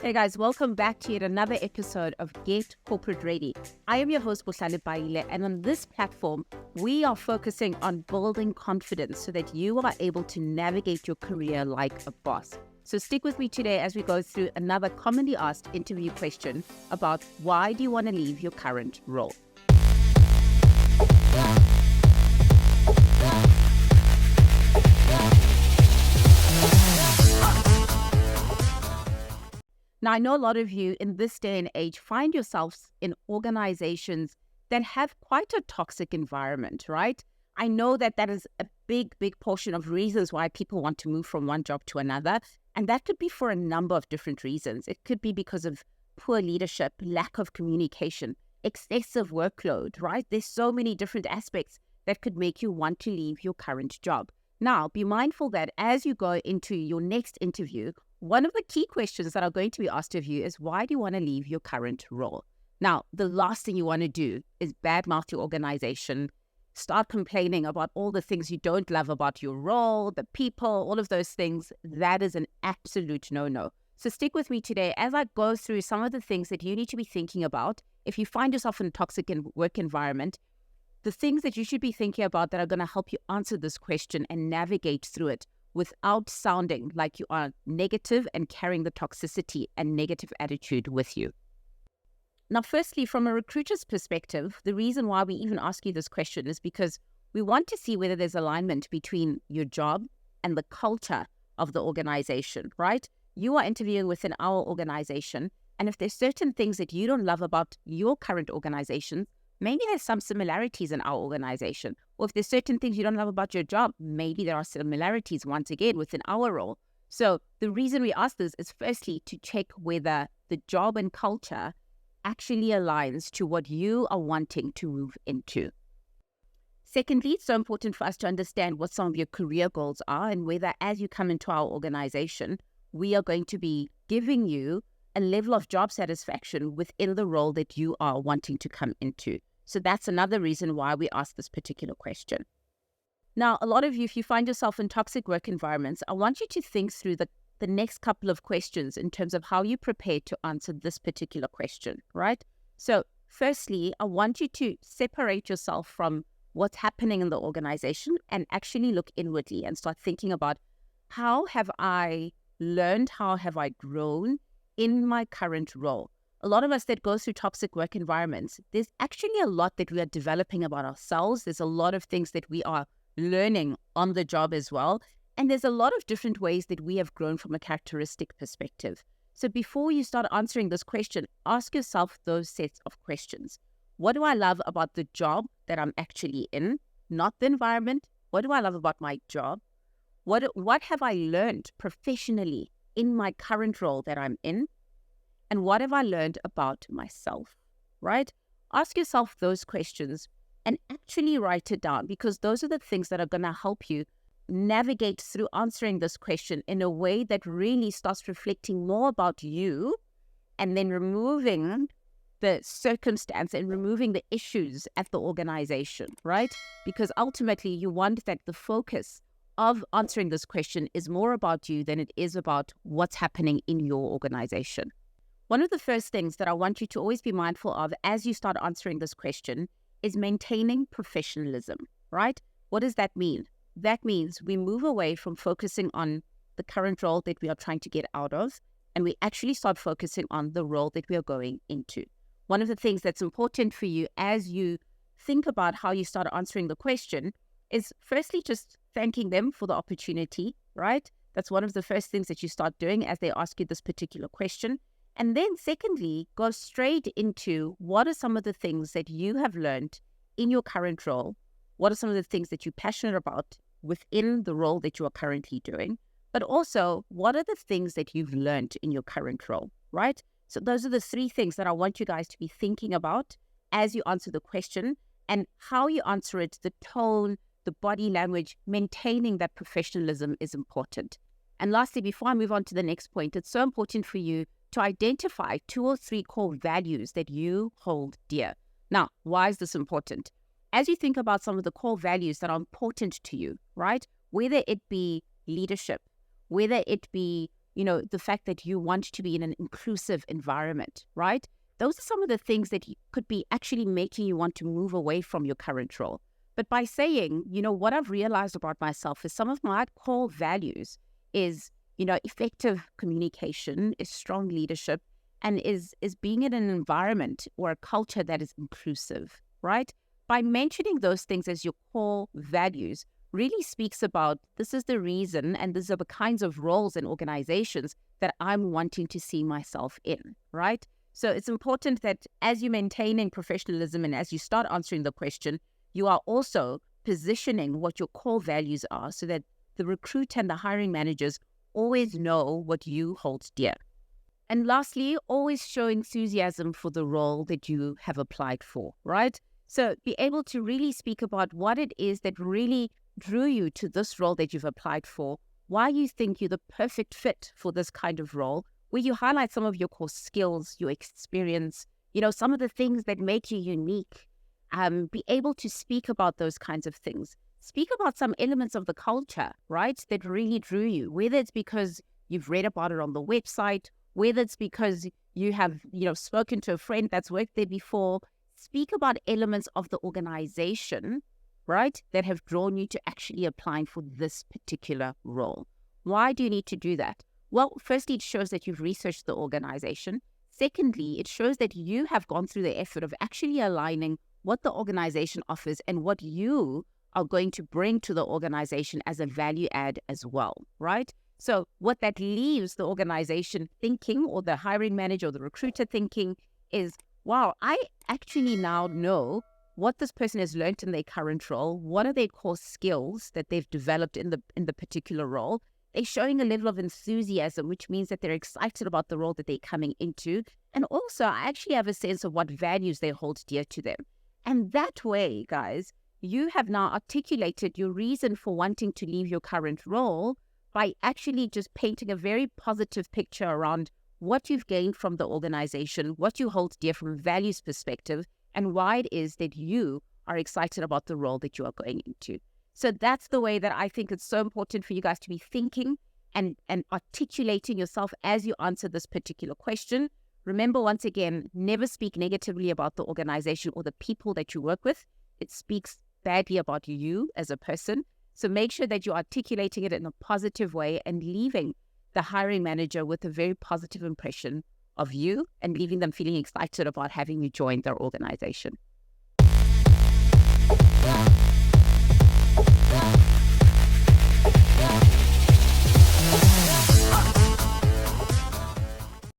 Hey guys, welcome back to yet another episode of Get Corporate Ready. I am your host, Bohlale, Paile, and on this platform, we are focusing on building confidence so that you are able to navigate your career like a boss. So stick with me today as we go through another commonly asked interview question about why do you want to leave your current role? Now, I know a lot of you in this day and age find yourselves in organizations that have quite a toxic environment, right? I know that is a big portion of reasons why people want to move from one job to another. And that could be for a number of different reasons. It could be because of poor leadership, lack of communication, excessive workload, right? There's so many different aspects that could make you want to leave your current job. Now, be mindful that as you go into your next interview, one of the key questions that are going to be asked of you is, why do you want to leave your current role? Now, the last thing you want to do is badmouth your organization, start complaining about all the things you don't love about your role, the people, all of those things. That is an absolute no-no. So stick with me today as I go through some of the things that you need to be thinking about. If you find yourself in a toxic work environment, the things that you should be thinking about that are going to help you answer this question and navigate through it without sounding like you are negative and carrying the toxicity and negative attitude with you. Now, firstly, from a recruiter's perspective, the reason why we even ask you this question is because we want to see whether there's alignment between your job and the culture of the organization, right? You are interviewing within our organization, and if there's certain things that you don't love about your current organization, maybe there's some similarities in our organization. Or if there's certain things you don't love about your job, maybe there are similarities once again within our role. So the reason we ask this is firstly to check whether the job and culture actually aligns to what you are wanting to move into. Secondly, it's so important for us to understand what some of your career goals are and whether as you come into our organization, we are going to be giving you a level of job satisfaction within the role that you are wanting to come into. So that's another reason why we ask this particular question. Now, a lot of you, if you find yourself in toxic work environments, I want you to think through the next couple of questions in terms of how you prepare to answer this particular question, right? So firstly, I want you to separate yourself from what's happening in the organization and actually look inwardly and start thinking about, how have I learned, how have I grown in my current role? A lot of us that go through toxic work environments, there's actually a lot that we are developing about ourselves. There's a lot of things that we are learning on the job as well. And there's a lot of different ways that we have grown from a characteristic perspective. So before you start answering this question, ask yourself those sets of questions. What do I love about the job that I'm actually in? Not the environment. What do I love about my job? What have I learned professionally in my current role that I'm in? And what have I learned about myself, right? Ask yourself those questions and actually write it down, because those are the things that are going to help you navigate through answering this question in a way that really starts reflecting more about you and then removing the circumstance and removing the issues at the organization, right? Because ultimately you want that the focus of answering this question is more about you than it is about what's happening in your organization. One of the first things that I want you to always be mindful of as you start answering this question is maintaining professionalism, right? What does that mean? That means we move away from focusing on the current role that we are trying to get out of, and we actually start focusing on the role that we are going into. One of the things that's important for you as you think about how you start answering the question is firstly just thanking them for the opportunity, right? That's one of the first things that you start doing as they ask you this particular question. And then secondly, go straight into what are some of the things that you have learned in your current role? What are some of the things that you're passionate about within the role that you are currently doing? But also, what are the things that you've learned in your current role, right? So those are the three things that I want you guys to be thinking about as you answer the question, and how you answer it, the tone, the body language, maintaining that professionalism is important. And lastly, before I move on to the next point, it's so important for you to identify 2 or 3 core values that you hold dear. Now, why is this important? As you think about some of the core values that are important to you, right? Whether it be leadership, whether it be, the fact that you want to be in an inclusive environment, right? Those are some of the things that could be actually making you want to move away from your current role. But by saying, what I've realized about myself is some of my core values is, effective communication, is strong leadership, and is being in an environment or a culture that is inclusive, right? By mentioning those things as your core values really speaks about this is the reason and these are the kinds of roles and organizations that I'm wanting to see myself in, right? So it's important that as you're maintaining professionalism and as you start answering the question, you are also positioning what your core values are so that the recruiter and the hiring managers always know what you hold dear. And lastly, always show enthusiasm for the role that you have applied for, right? So be able to really speak about what it is that really drew you to this role that you've applied for, why you think you're the perfect fit for this kind of role, where you highlight some of your core skills, your experience, some of the things that make you unique. Be able to speak about those kinds of things. Speak about some elements of the culture, right, that really drew you, whether it's because you've read about it on the website, whether it's because you have, spoken to a friend that's worked there before. Speak about elements of the organization, right, that have drawn you to actually applying for this particular role. Why do you need to do that? Well, firstly, it shows that you've researched the organization. Secondly, it shows that you have gone through the effort of actually aligning what the organization offers and what you are going to bring to the organization as a value add as well, right? So what that leaves the organization thinking, or the hiring manager or the recruiter thinking, is, wow, I actually now know what this person has learned in their current role. What are their core skills that they've developed in the particular role? They're showing a level of enthusiasm, which means that they're excited about the role that they're coming into. And also, I actually have a sense of what values they hold dear to them. And that way, guys, you have now articulated your reason for wanting to leave your current role by actually just painting a very positive picture around what you've gained from the organization, what you hold dear from a values perspective, and why it is that you are excited about the role that you are going into. So that's the way that I think it's so important for you guys to be thinking and articulating yourself as you answer this particular question. Remember, once again, never speak negatively about the organization or the people that you work with. It speaks badly about you as a person. So make sure that you're articulating it in a positive way and leaving the hiring manager with a very positive impression of you and leaving them feeling excited about having you join their organization.